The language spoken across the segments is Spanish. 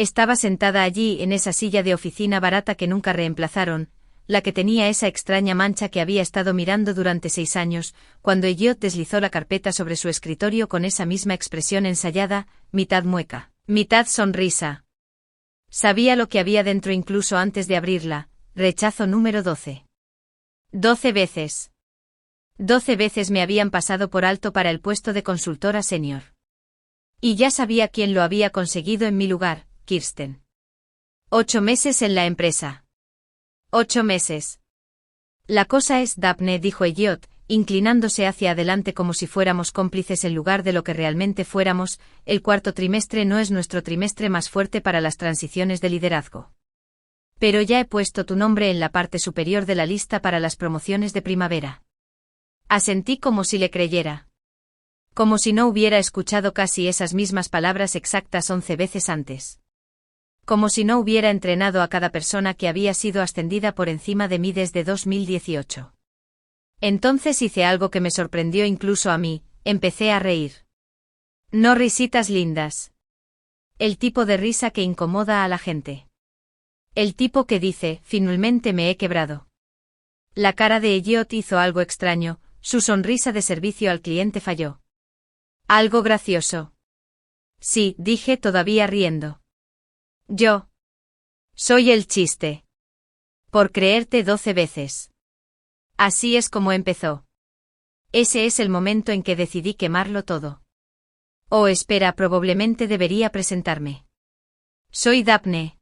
Estaba sentada allí en esa silla de oficina barata que nunca reemplazaron, la que tenía esa extraña mancha que había estado mirando durante 6 años, cuando Elliot deslizó la carpeta sobre su escritorio con esa misma expresión ensayada, mitad mueca, mitad sonrisa. Sabía lo que había dentro incluso antes de abrirla. Rechazo número 12. 12 veces. 12 veces me habían pasado por alto para el puesto de consultora senior. Y ya sabía quién lo había conseguido en mi lugar, Kirsten. 8 meses en la empresa. 8 meses. La cosa es, Daphne, dijo Elliot, inclinándose hacia adelante como si fuéramos cómplices en lugar de lo que realmente fuéramos. El cuarto trimestre no es nuestro trimestre más fuerte para las transiciones de liderazgo. Pero ya he puesto tu nombre en la parte superior de la lista para las promociones de primavera. Asentí como si le creyera. Como si no hubiera escuchado casi esas mismas palabras exactas 11 veces antes. Como si no hubiera entrenado a cada persona que había sido ascendida por encima de mí desde 2018. Entonces hice algo que me sorprendió incluso a mí, empecé a reír. No risitas lindas. El tipo de risa que incomoda a la gente. El tipo que dice, finalmente me he quebrado. La cara de Elliot hizo algo extraño, su sonrisa de servicio al cliente falló. Algo gracioso. Sí, dije todavía riendo. Yo. Soy el chiste. Por creerte 12 veces. Así es como empezó. Ese es el momento en que decidí quemarlo todo. Oh, espera, probablemente debería presentarme. Soy Daphne.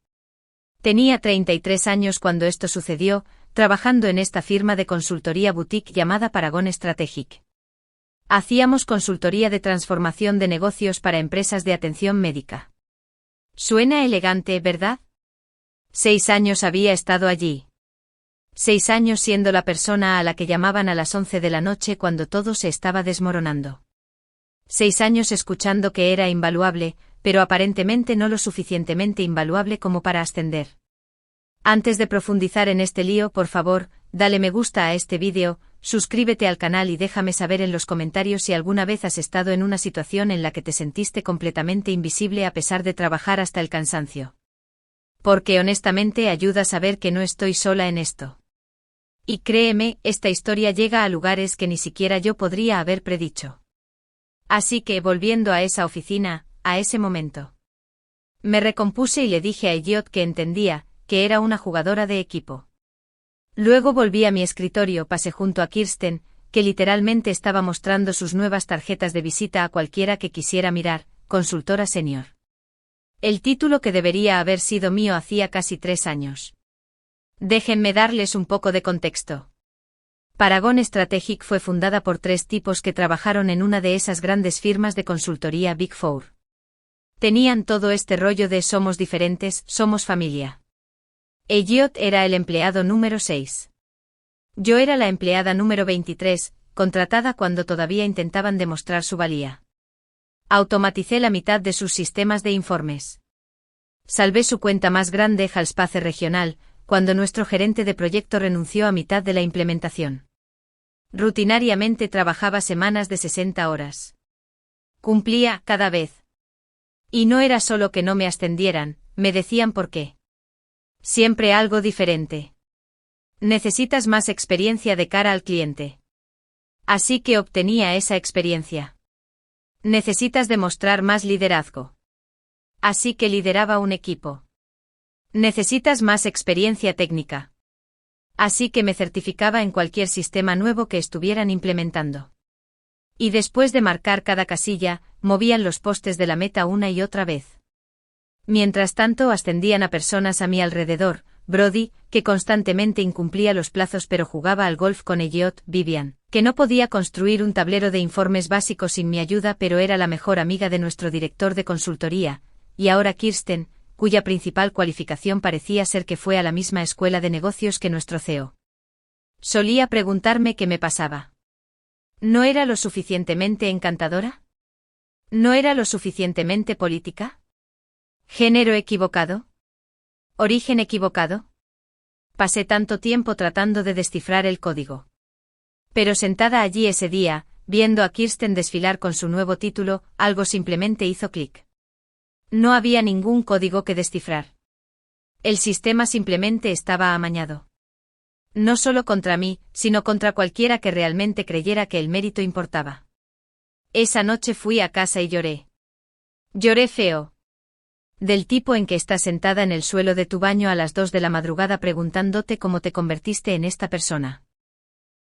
Tenía 33 años cuando esto sucedió, trabajando en esta firma de consultoría boutique llamada Paragon Strategic. Hacíamos consultoría de transformación de negocios para empresas de atención médica. Suena elegante, ¿verdad? 6 años había estado allí. 6 años siendo la persona a la que llamaban a las 11 de la noche cuando todo se estaba desmoronando. 6 años escuchando que era invaluable, pero aparentemente no lo suficientemente invaluable como para ascender. Antes de profundizar en este lío, por favor, dale me gusta a este vídeo, suscríbete al canal y déjame saber en los comentarios si alguna vez has estado en una situación en la que te sentiste completamente invisible a pesar de trabajar hasta el cansancio. Porque honestamente ayuda a saber que no estoy sola en esto. Y créeme, esta historia llega a lugares que ni siquiera yo podría haber predicho. Así que, volviendo a esa oficina, a ese momento. Me recompuse y le dije a Elliot que entendía, que era una jugadora de equipo. Luego volví a mi escritorio, pasé junto a Kirsten, que literalmente estaba mostrando sus nuevas tarjetas de visita a cualquiera que quisiera mirar, consultora senior. El título que debería haber sido mío hacía casi 3 años. Déjenme darles un poco de contexto. Paragon Strategic fue fundada por 3 tipos que trabajaron en una de esas grandes firmas de consultoría Big Four. Tenían todo este rollo de somos diferentes, somos familia. Elliot era el empleado número 6. Yo era la empleada número 23, contratada cuando todavía intentaban demostrar su valía. Automaticé la mitad de sus sistemas de informes. Salvé su cuenta más grande, Halspace Regional, cuando nuestro gerente de proyecto renunció a mitad de la implementación. Rutinariamente trabajaba semanas de 60 horas. Cumplía cada vez. Y no era solo que no me ascendieran, me decían por qué. Siempre algo diferente. Necesitas más experiencia de cara al cliente. Así que obtenía esa experiencia. Necesitas demostrar más liderazgo. Así que lideraba un equipo. Necesitas más experiencia técnica. Así que me certificaba en cualquier sistema nuevo que estuvieran implementando. Y después de marcar cada casilla, movían los postes de la meta una y otra vez. Mientras tanto ascendían a personas a mi alrededor, Brody, que constantemente incumplía los plazos pero jugaba al golf con Elliot, Vivian, que no podía construir un tablero de informes básicos sin mi ayuda pero era la mejor amiga de nuestro director de consultoría, y ahora Kirsten, cuya principal cualificación parecía ser que fue a la misma escuela de negocios que nuestro CEO. Solía preguntarme qué me pasaba. ¿No era lo suficientemente encantadora? ¿No era lo suficientemente política? ¿Género equivocado? ¿Origen equivocado? Pasé tanto tiempo tratando de descifrar el código. Pero sentada allí ese día, viendo a Kirsten desfilar con su nuevo título, algo simplemente hizo clic. No había ningún código que descifrar. El sistema simplemente estaba amañado. No solo contra mí, sino contra cualquiera que realmente creyera que el mérito importaba. Esa noche fui a casa y lloré. Lloré feo. Del tipo en que estás sentada en el suelo de tu baño a las 2 de la madrugada preguntándote cómo te convertiste en esta persona.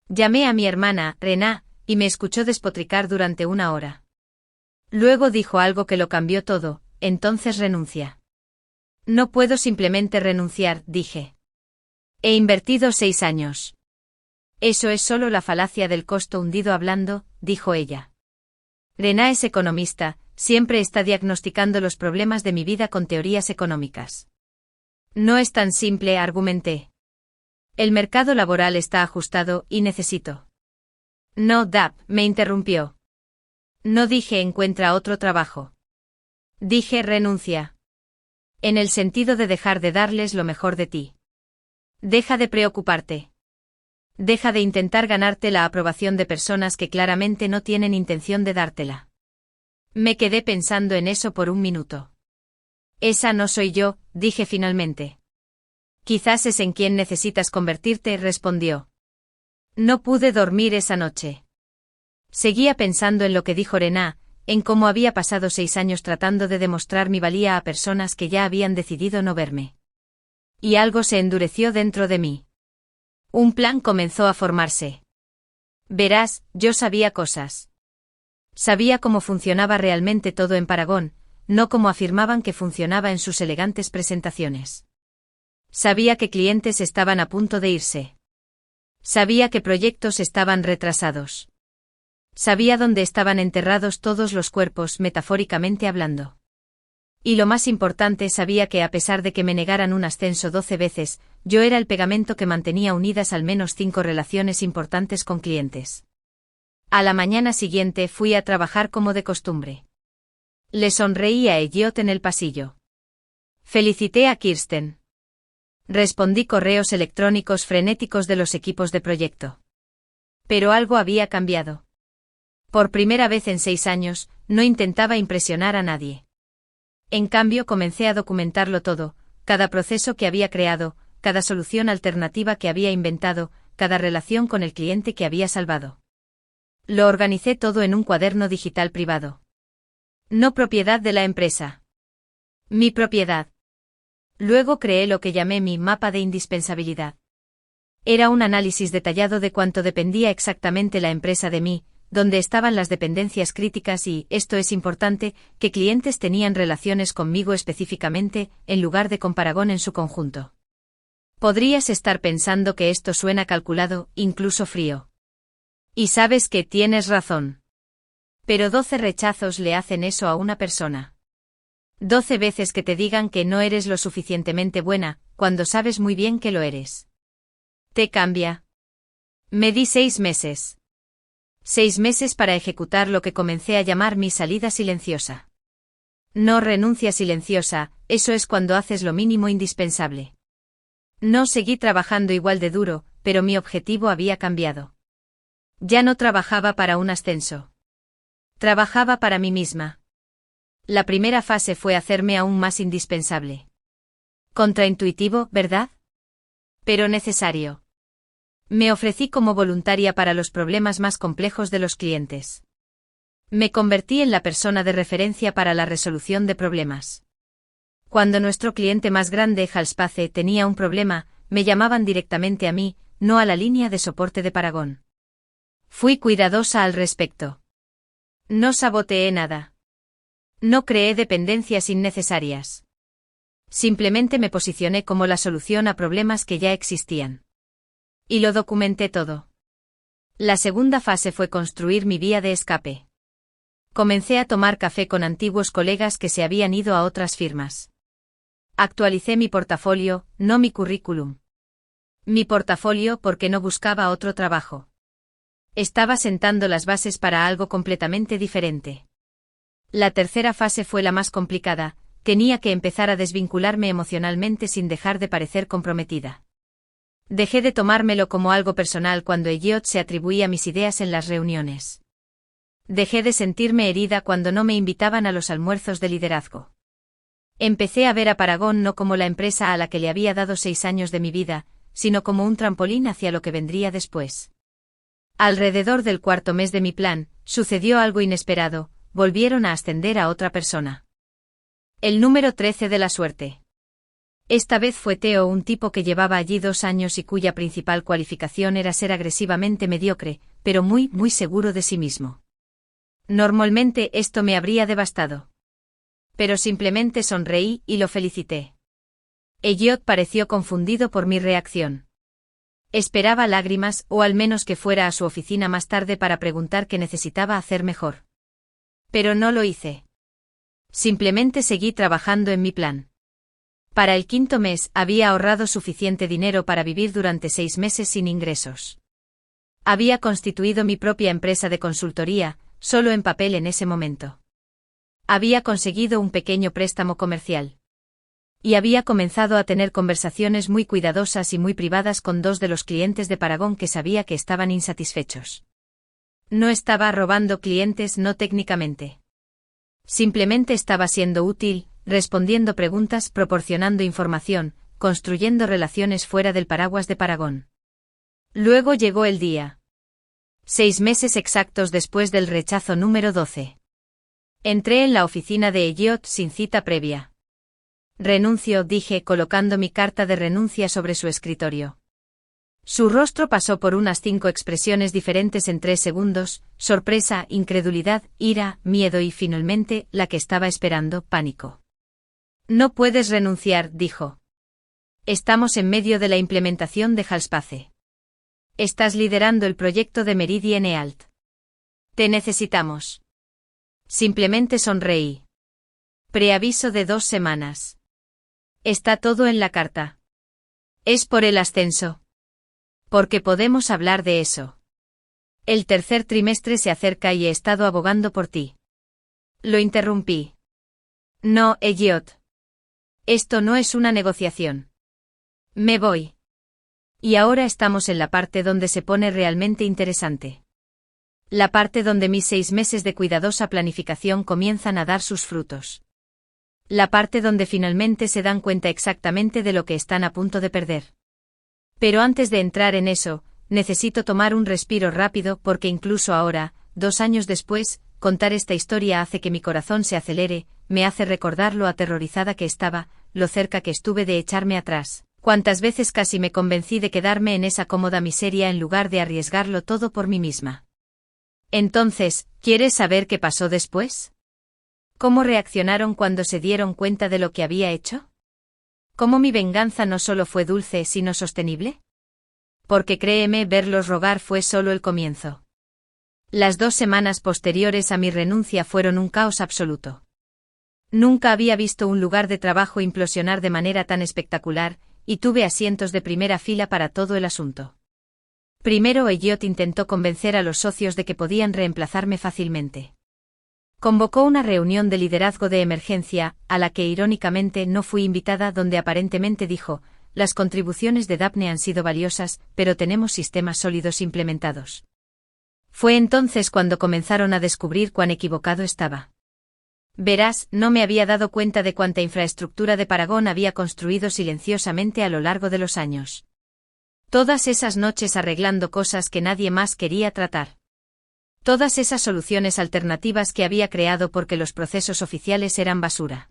Llamé a mi hermana, Rená, y me escuchó despotricar durante 1 hora. Luego dijo algo que lo cambió todo, entonces renuncia. No puedo simplemente renunciar, dije. He invertido 6 años. Eso es solo la falacia del costo hundido hablando, dijo ella. Rená es economista, siempre está diagnosticando los problemas de mi vida con teorías económicas. No es tan simple, argumenté. El mercado laboral está ajustado y necesito. No, Dap, me interrumpió. No dije encuentra otro trabajo. Dije renuncia. En el sentido de dejar de darles lo mejor de ti. Deja de preocuparte. Deja de intentar ganarte la aprobación de personas que claramente no tienen intención de dártela. Me quedé pensando en eso por 1 minuto. Esa no soy yo, dije finalmente. Quizás es en quien necesitas convertirte, respondió. No pude dormir esa noche. Seguía pensando en lo que dijo Rená, en cómo había pasado 6 años tratando de demostrar mi valía a personas que ya habían decidido no verme. Y algo se endureció dentro de mí. Un plan comenzó a formarse. Verás, yo sabía cosas. Sabía cómo funcionaba realmente todo en Paragón, no como afirmaban que funcionaba en sus elegantes presentaciones. Sabía que clientes estaban a punto de irse. Sabía que proyectos estaban retrasados. Sabía dónde estaban enterrados todos los cuerpos, metafóricamente hablando. Y lo más importante, sabía que a pesar de que me negaran un ascenso 12 veces, yo era el pegamento que mantenía unidas al menos 5 relaciones importantes con clientes. A la mañana siguiente fui a trabajar como de costumbre. Le sonreí a Elliot en el pasillo. Felicité a Kirsten. Respondí correos electrónicos frenéticos de los equipos de proyecto. Pero algo había cambiado. Por primera vez en 6 años, no intentaba impresionar a nadie. En cambio, comencé a documentarlo todo, cada proceso que había creado, cada solución alternativa que había inventado, cada relación con el cliente que había salvado. Lo organicé todo en un cuaderno digital privado. No propiedad de la empresa. Mi propiedad. Luego creé lo que llamé mi mapa de indispensabilidad. Era un análisis detallado de cuánto dependía exactamente la empresa de mí, dónde estaban las dependencias críticas y, esto es importante, qué clientes tenían relaciones conmigo específicamente, en lugar de con Paragón en su conjunto. Podrías estar pensando que esto suena calculado, incluso frío. Y sabes que tienes razón. Pero 12 rechazos le hacen eso a una persona. 12 veces que te digan que no eres lo suficientemente buena, cuando sabes muy bien que lo eres. Te cambia. Me di 6 meses. 6 meses para ejecutar lo que comencé a llamar mi salida silenciosa. No renuncia silenciosa, eso es cuando haces lo mínimo indispensable. No seguí trabajando igual de duro, pero mi objetivo había cambiado. Ya no trabajaba para un ascenso. Trabajaba para mí misma. La primera fase fue hacerme aún más indispensable. Contraintuitivo, ¿verdad? Pero necesario. Me ofrecí como voluntaria para los problemas más complejos de los clientes. Me convertí en la persona de referencia para la resolución de problemas. Cuando nuestro cliente más grande, Halspace, tenía un problema, me llamaban directamente a mí, no a la línea de soporte de Paragón. Fui cuidadosa al respecto. No saboteé nada. No creé dependencias innecesarias. Simplemente me posicioné como la solución a problemas que ya existían. Y lo documenté todo. La segunda fase fue construir mi vía de escape. Comencé a tomar café con antiguos colegas que se habían ido a otras firmas. Actualicé mi portafolio, no mi currículum. Mi portafolio porque no buscaba otro trabajo. Estaba sentando las bases para algo completamente diferente. La tercera fase fue la más complicada, tenía que empezar a desvincularme emocionalmente sin dejar de parecer comprometida. Dejé de tomármelo como algo personal cuando Elliot se atribuía mis ideas en las reuniones. Dejé de sentirme herida cuando no me invitaban a los almuerzos de liderazgo. Empecé a ver a Paragon no como la empresa a la que le había dado 6 años de mi vida, sino como un trampolín hacia lo que vendría después. Alrededor del 4º mes de mi plan, sucedió algo inesperado, volvieron a ascender a otra persona. El número 13 de la suerte. Esta vez fue Theo, un tipo que llevaba allí 2 años y cuya principal cualificación era ser agresivamente mediocre, pero muy seguro de sí mismo. Normalmente esto me habría devastado. Pero simplemente sonreí y lo felicité. Elliot pareció confundido por mi reacción. Esperaba lágrimas o al menos que fuera a su oficina más tarde para preguntar qué necesitaba hacer mejor. Pero no lo hice. Simplemente seguí trabajando en mi plan. Para el 5º mes había ahorrado suficiente dinero para vivir durante 6 meses sin ingresos. Había constituido mi propia empresa de consultoría, solo en papel en ese momento. Había conseguido un pequeño préstamo comercial. Y había comenzado a tener conversaciones muy cuidadosas y muy privadas con 2 de los clientes de Paragon que sabía que estaban insatisfechos. No estaba robando clientes, no técnicamente. Simplemente estaba siendo útil, respondiendo preguntas, proporcionando información, construyendo relaciones fuera del paraguas de Paragon. Luego llegó el día. 6 meses exactos después del rechazo número 12. Entré en la oficina de Elliot sin cita previa. Renuncio, dije, colocando mi carta de renuncia sobre su escritorio. Su rostro pasó por unas 5 expresiones diferentes en 3 segundos: sorpresa, incredulidad, ira, miedo y finalmente, la que estaba esperando, pánico. No puedes renunciar, dijo. Estamos en medio de la implementación de Halspace. Estás liderando el proyecto de Meridian EALT. Te necesitamos. Simplemente sonreí. Preaviso de 2 semanas. Está todo en la carta. Es por el ascenso. Porque podemos hablar de eso. El 3er trimestre se acerca y he estado abogando por ti. Lo interrumpí. No, Elliot. Esto no es una negociación. Me voy. Y ahora estamos en la parte donde se pone realmente interesante. La parte donde mis 6 meses de cuidadosa planificación comienzan a dar sus frutos. La parte donde finalmente se dan cuenta exactamente de lo que están a punto de perder. Pero antes de entrar en eso, necesito tomar un respiro rápido porque incluso ahora, 2 años después, contar esta historia hace que mi corazón se acelere, me hace recordar lo aterrorizada que estaba, lo cerca que estuve de echarme atrás, cuántas veces casi me convencí de quedarme en esa cómoda miseria en lugar de arriesgarlo todo por mí misma. Entonces, ¿quieres saber qué pasó después? ¿Cómo reaccionaron cuando se dieron cuenta de lo que había hecho? ¿Cómo mi venganza no solo fue dulce sino sostenible? Porque créeme, verlos rogar fue solo el comienzo. Las 2 semanas posteriores a mi renuncia fueron un caos absoluto. Nunca había visto un lugar de trabajo implosionar de manera tan espectacular, y tuve asientos de primera fila para todo el asunto. Primero, Elliot intentó convencer a los socios de que podían reemplazarme fácilmente. Convocó una reunión de liderazgo de emergencia, a la que irónicamente no fui invitada, donde aparentemente dijo: las contribuciones de Daphne han sido valiosas, pero tenemos sistemas sólidos implementados. Fue entonces cuando comenzaron a descubrir cuán equivocado estaba. Verás, no me había dado cuenta de cuánta infraestructura de Paragon había construido silenciosamente a lo largo de los años. Todas esas noches arreglando cosas que nadie más quería tratar. Todas esas soluciones alternativas que había creado porque los procesos oficiales eran basura.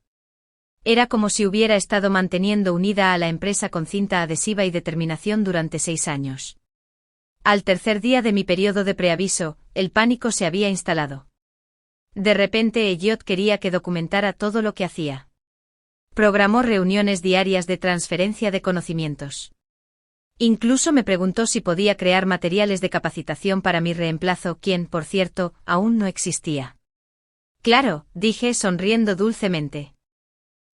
Era como si hubiera estado manteniendo unida a la empresa con cinta adhesiva y determinación durante 6 años. Al 3er día de mi periodo de preaviso, el pánico se había instalado. De repente Elliot quería que documentara todo lo que hacía. Programó reuniones diarias de transferencia de conocimientos. Incluso me preguntó si podía crear materiales de capacitación para mi reemplazo, quien, por cierto, aún no existía. Claro, dije sonriendo dulcemente.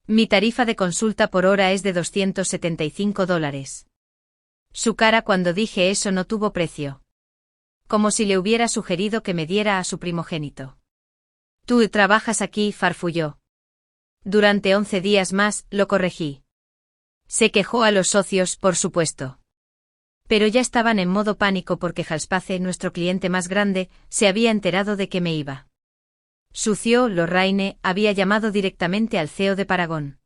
Mi tarifa de consulta por hora es de $275. Su cara cuando dije eso no tuvo precio. Como si le hubiera sugerido que me diera a su primogénito. Tú trabajas aquí, farfulló. Durante 11 días más, lo corregí. Se quejó a los socios, por supuesto. Pero ya estaban en modo pánico porque Halspace, nuestro cliente más grande, se había enterado de que me iba. Su CEO, Lorraine, había llamado directamente al CEO de Paragon.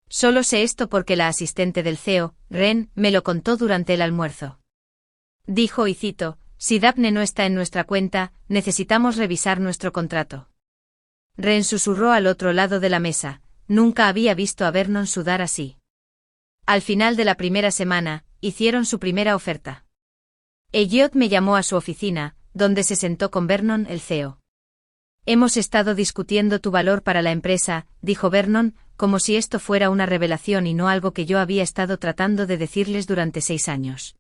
Solo sé esto porque la asistente del CEO, Ren, me lo contó durante el almuerzo. Dijo y cito, si Daphne no está en nuestra cuenta, necesitamos revisar nuestro contrato. Ren susurró al otro lado de la mesa, nunca había visto a Vernon sudar así. Al final de la primera semana, hicieron su primera oferta. Elliot me llamó a su oficina, donde se sentó con Vernon, el CEO. Hemos estado discutiendo tu valor para la empresa, dijo Vernon, como si esto fuera una revelación y no algo que yo había estado tratando de decirles durante 6 años.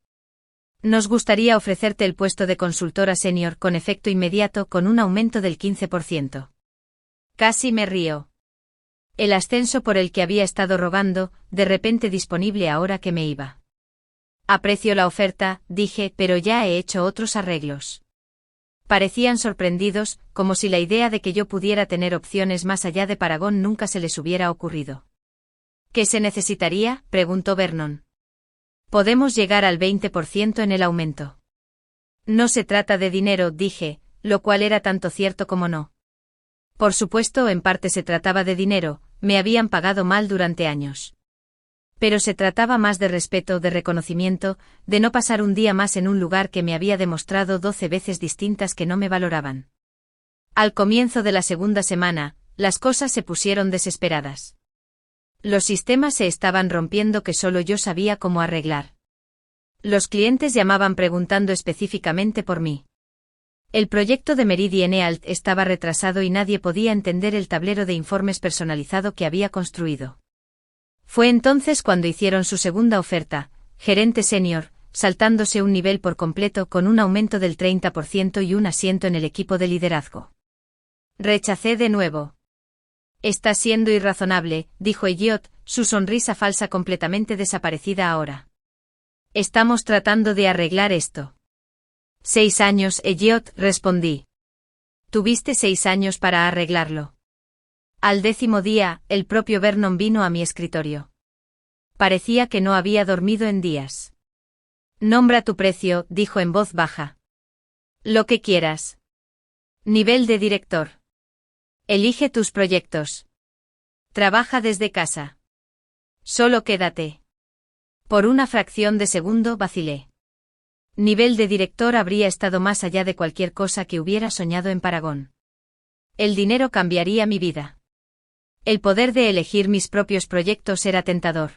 Nos gustaría ofrecerte el puesto de consultora senior con efecto inmediato con un aumento del 15%. Casi me río. El ascenso por el que había estado rogando, de repente disponible ahora que me iba. Aprecio la oferta, dije, pero ya he hecho otros arreglos. Parecían sorprendidos, como si la idea de que yo pudiera tener opciones más allá de Paragon nunca se les hubiera ocurrido. ¿Qué se necesitaría?, preguntó Vernon. Podemos llegar al 20% en el aumento. No se trata de dinero, dije, lo cual era tanto cierto como no. Por supuesto, en parte se trataba de dinero, me habían pagado mal durante años. Pero se trataba más de respeto, de reconocimiento, de no pasar un día más en un lugar que me había demostrado 12 veces distintas que no me valoraban. Al comienzo de la segunda semana, las cosas se pusieron desesperadas. Los sistemas se estaban rompiendo que solo yo sabía cómo arreglar. Los clientes llamaban preguntando específicamente por mí. El proyecto de Meridian Ealt estaba retrasado y nadie podía entender el tablero de informes personalizado que había construido. Fue entonces cuando hicieron su segunda oferta, gerente senior, saltándose un nivel por completo con un aumento del 30% y un asiento en el equipo de liderazgo. Rechacé de nuevo. Está siendo irrazonable, dijo Elliot, su sonrisa falsa completamente desaparecida ahora. Estamos tratando de arreglar esto. 6 años, Elliot, respondí. Tuviste 6 años para arreglarlo. Al 10º día, el propio Vernon vino a mi escritorio. Parecía que no había dormido en días. Nombra tu precio, dijo en voz baja. Lo que quieras. Nivel de director. Elige tus proyectos. Trabaja desde casa. Solo quédate. Por una fracción de segundo vacilé. Nivel de director habría estado más allá de cualquier cosa que hubiera soñado en Paragon. El dinero cambiaría mi vida. El poder de elegir mis propios proyectos era tentador.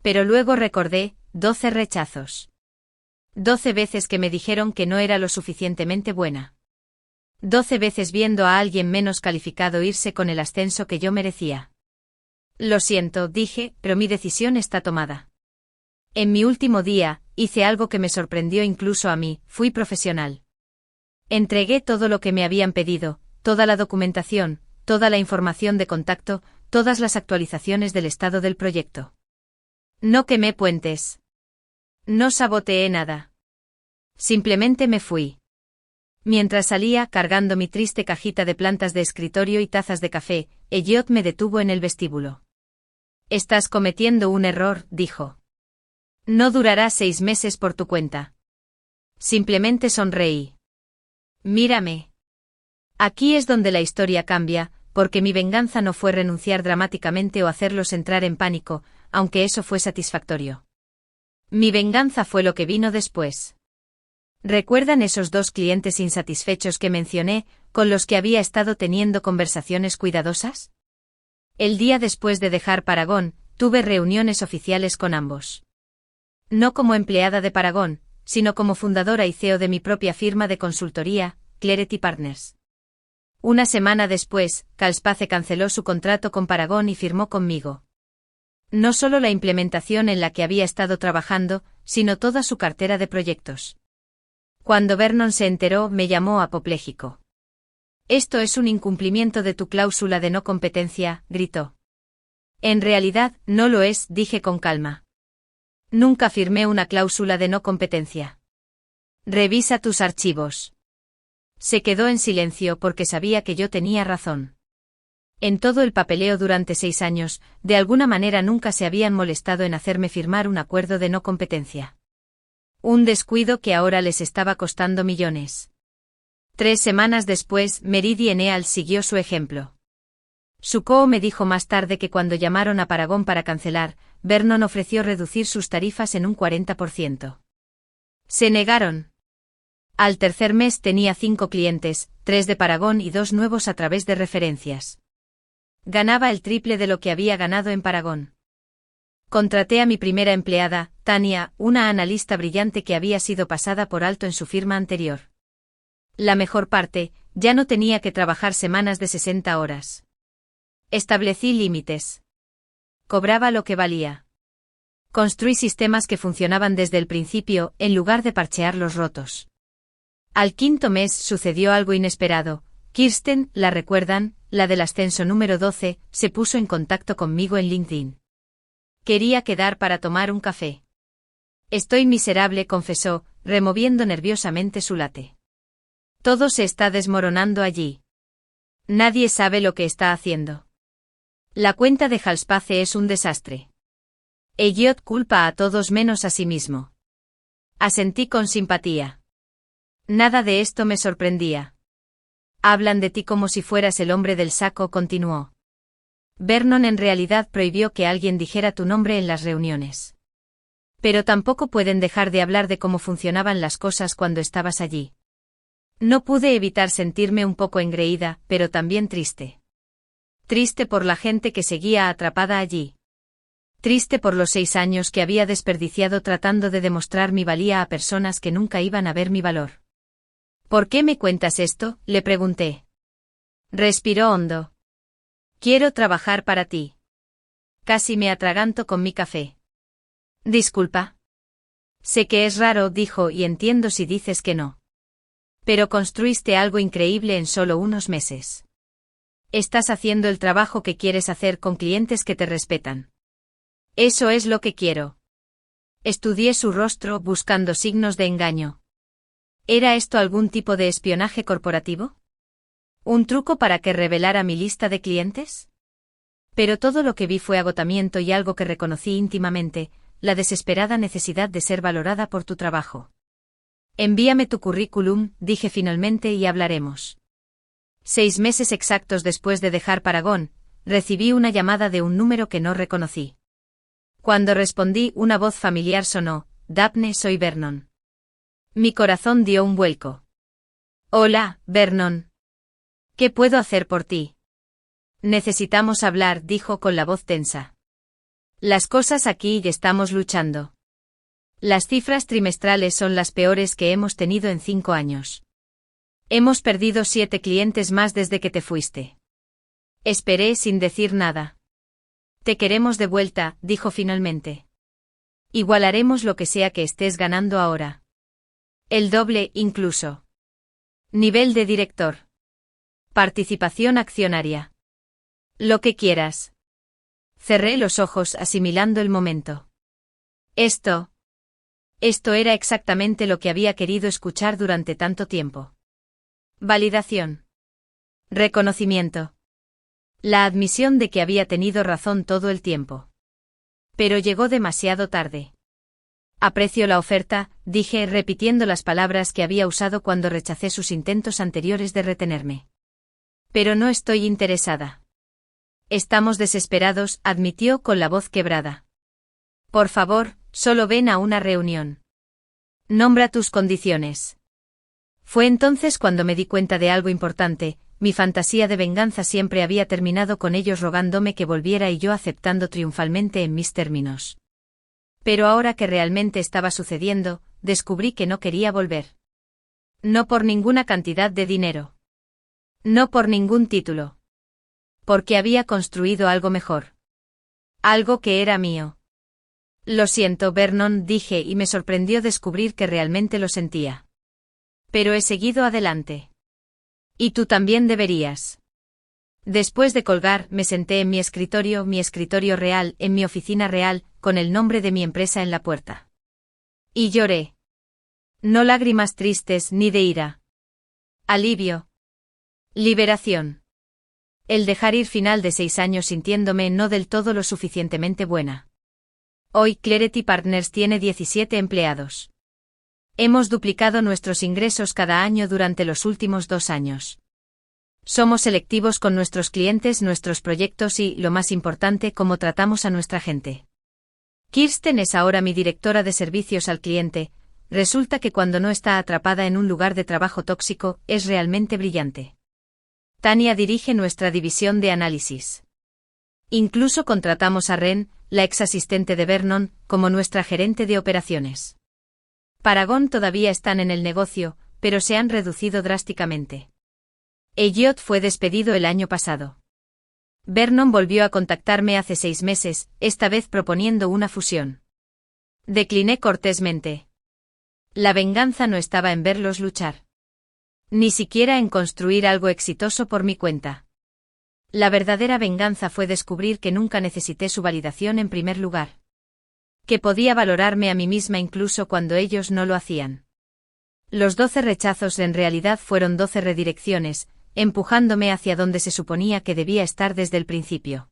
Pero luego recordé, 12 rechazos. 12 veces que me dijeron que no era lo suficientemente buena. 12 veces viendo a alguien menos calificado irse con el ascenso que yo merecía. Lo siento, dije, pero mi decisión está tomada. En mi último día, hice algo que me sorprendió incluso a mí, fui profesional. Entregué todo lo que me habían pedido, toda la documentación, toda la información de contacto, todas las actualizaciones del estado del proyecto. No quemé puentes. No saboteé nada. Simplemente me fui. Mientras salía cargando mi triste cajita de plantas de escritorio y tazas de café, Elliot me detuvo en el vestíbulo. Estás cometiendo un error, dijo. No durará 6 meses por tu cuenta. Simplemente sonreí. Mírame. Aquí es donde la historia cambia, porque mi venganza no fue renunciar dramáticamente o hacerlos entrar en pánico, aunque eso fue satisfactorio. Mi venganza fue lo que vino después. ¿Recuerdan esos 2 clientes insatisfechos que mencioné, con los que había estado teniendo conversaciones cuidadosas? El día después de dejar Paragon, tuve reuniones oficiales con ambos. No como empleada de Paragon, sino como fundadora y CEO de mi propia firma de consultoría, Clarity Partners. Una semana después, Calspace canceló su contrato con Paragon y firmó conmigo. No solo la implementación en la que había estado trabajando, sino toda su cartera de proyectos. Cuando Vernon se enteró, me llamó apopléjico. Esto es un incumplimiento de tu cláusula de no competencia, gritó. En realidad, no lo es, dije con calma. Nunca firmé una cláusula de no competencia. Revisa tus archivos. Se quedó en silencio porque sabía que yo tenía razón. En todo el papeleo durante 6 años, de alguna manera nunca se habían molestado en hacerme firmar un acuerdo de no competencia. Un descuido que ahora les estaba costando millones. 3 semanas después, Meridian Ealt siguió su ejemplo. Sukoo me dijo más tarde que cuando llamaron a Paragon para cancelar, Vernon ofreció reducir sus tarifas en un 40%. Se negaron. Al tercer mes tenía 5 clientes, 3 de Paragon y 2 nuevos a través de referencias. Ganaba el triple de lo que había ganado en Paragon. Contraté a mi primera empleada, Tania, una analista brillante que había sido pasada por alto en su firma anterior. La mejor parte, ya no tenía que trabajar semanas de 60 horas. Establecí límites. Cobraba lo que valía. Construí sistemas que funcionaban desde el principio, en lugar de parchear los rotos. Al quinto mes sucedió algo inesperado. Kirsten, ¿la recuerdan?, la del ascenso número 12, se puso en contacto conmigo en LinkedIn. Quería quedar para tomar un café. Estoy miserable, confesó, removiendo nerviosamente su latte. Todo se está desmoronando allí. Nadie sabe lo que está haciendo. La cuenta de Halspace es un desastre. Elliot culpa a todos menos a sí mismo. Asentí con simpatía. Nada de esto me sorprendía. Hablan de ti como si fueras el hombre del saco, continuó. Vernon en realidad prohibió que alguien dijera tu nombre en las reuniones. Pero tampoco pueden dejar de hablar de cómo funcionaban las cosas cuando estabas allí. No pude evitar sentirme un poco engreída, pero también triste. Triste por la gente que seguía atrapada allí. Triste por los 6 años que había desperdiciado tratando de demostrar mi valía a personas que nunca iban a ver mi valor. ¿Por qué me cuentas esto?, le pregunté. Respiró hondo. Quiero trabajar para ti. Casi me atraganto con mi café. Disculpa. Sé que es raro, dijo, y entiendo si dices que no. Pero construiste algo increíble en solo unos meses. Estás haciendo el trabajo que quieres hacer con clientes que te respetan. Eso es lo que quiero. Estudié su rostro buscando signos de engaño. ¿Era esto algún tipo de espionaje corporativo? ¿Un truco para que revelara mi lista de clientes? Pero todo lo que vi fue agotamiento y algo que reconocí íntimamente, la desesperada necesidad de ser valorada por tu trabajo. Envíame tu currículum, dije finalmente, y hablaremos. 6 meses exactos después de dejar Paragon, recibí una llamada de un número que no reconocí. Cuando respondí, una voz familiar sonó: Daphne, soy Vernon. Mi corazón dio un vuelco. Hola, Vernon. ¿Qué puedo hacer por ti? Necesitamos hablar, dijo con la voz tensa. Las cosas aquí y estamos luchando. Las cifras trimestrales son las peores que hemos tenido en 5 años. Hemos perdido 7 clientes más desde que te fuiste. Esperé sin decir nada. Te queremos de vuelta, dijo finalmente. Igualaremos lo que sea que estés ganando ahora. El doble, incluso. Nivel de director. Participación accionaria. Lo que quieras. Cerré los ojos asimilando el momento. Esto era exactamente lo que había querido escuchar durante tanto tiempo. Validación. Reconocimiento. La admisión de que había tenido razón todo el tiempo. Pero llegó demasiado tarde. Aprecio la oferta, dije, repitiendo las palabras que había usado cuando rechacé sus intentos anteriores de retenerme. Pero no estoy interesada. Estamos desesperados, admitió con la voz quebrada. Por favor, solo ven a una reunión. Nombra tus condiciones. Fue entonces cuando me di cuenta de algo importante. Mi fantasía de venganza siempre había terminado con ellos rogándome que volviera y yo aceptando triunfalmente en mis términos. Pero ahora que realmente estaba sucediendo, descubrí que no quería volver. No por ninguna cantidad de dinero. No por ningún título. Porque había construido algo mejor. Algo que era mío. Lo siento, Vernon, dije, y me sorprendió descubrir que realmente lo sentía. Pero he seguido adelante. Y tú también deberías. Después de colgar, me senté en mi escritorio real, en mi oficina real, con el nombre de mi empresa en la puerta. Y lloré. No lágrimas tristes ni de ira. Alivio. Liberación. El dejar ir final de 6 años sintiéndome no del todo lo suficientemente buena. Hoy Clarity Partners tiene 17 empleados. Hemos duplicado nuestros ingresos cada año durante los últimos 2 años. Somos selectivos con nuestros clientes, nuestros proyectos y, lo más importante, cómo tratamos a nuestra gente. Kirsten es ahora mi directora de servicios al cliente. Resulta que cuando no está atrapada en un lugar de trabajo tóxico, es realmente brillante. Tania dirige nuestra división de análisis. Incluso contratamos a Ren, la ex asistente de Vernon, como nuestra gerente de operaciones. Paragon todavía están en el negocio, pero se han reducido drásticamente. Elliot fue despedido el año pasado. Vernon volvió a contactarme hace 6 meses, esta vez proponiendo una fusión. Decliné cortésmente. La venganza no estaba en verlos luchar. Ni siquiera en construir algo exitoso por mi cuenta. La verdadera venganza fue descubrir que nunca necesité su validación en primer lugar. Que podía valorarme a mí misma incluso cuando ellos no lo hacían. Los 12 rechazos en realidad fueron 12 redirecciones, empujándome hacia donde se suponía que debía estar desde el principio.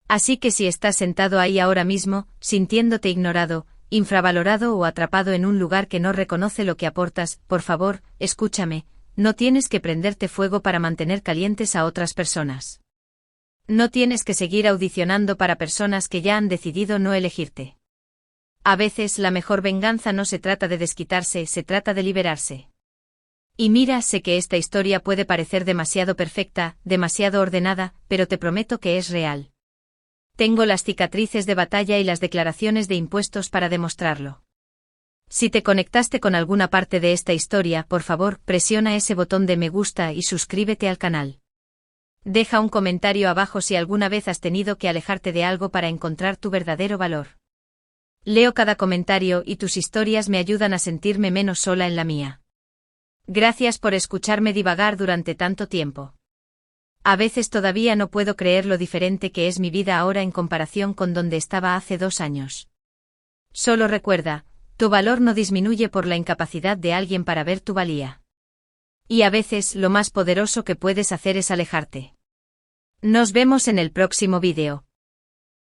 Así que si estás sentado ahí ahora mismo, sintiéndote ignorado, infravalorado o atrapado en un lugar que no reconoce lo que aportas, por favor, escúchame, no tienes que prenderte fuego para mantener calientes a otras personas. No tienes que seguir audicionando para personas que ya han decidido no elegirte. A veces la mejor venganza no se trata de desquitarse, se trata de liberarse. Y mira, sé que esta historia puede parecer demasiado perfecta, demasiado ordenada, pero te prometo que es real. Tengo las cicatrices de batalla y las declaraciones de impuestos para demostrarlo. Si te conectaste con alguna parte de esta historia, por favor, presiona ese botón de me gusta y suscríbete al canal. Deja un comentario abajo si alguna vez has tenido que alejarte de algo para encontrar tu verdadero valor. Leo cada comentario y tus historias me ayudan a sentirme menos sola en la mía. Gracias por escucharme divagar durante tanto tiempo. A veces todavía no puedo creer lo diferente que es mi vida ahora en comparación con donde estaba hace 2 años. Solo recuerda, tu valor no disminuye por la incapacidad de alguien para ver tu valía. Y a veces lo más poderoso que puedes hacer es alejarte. Nos vemos en el próximo vídeo.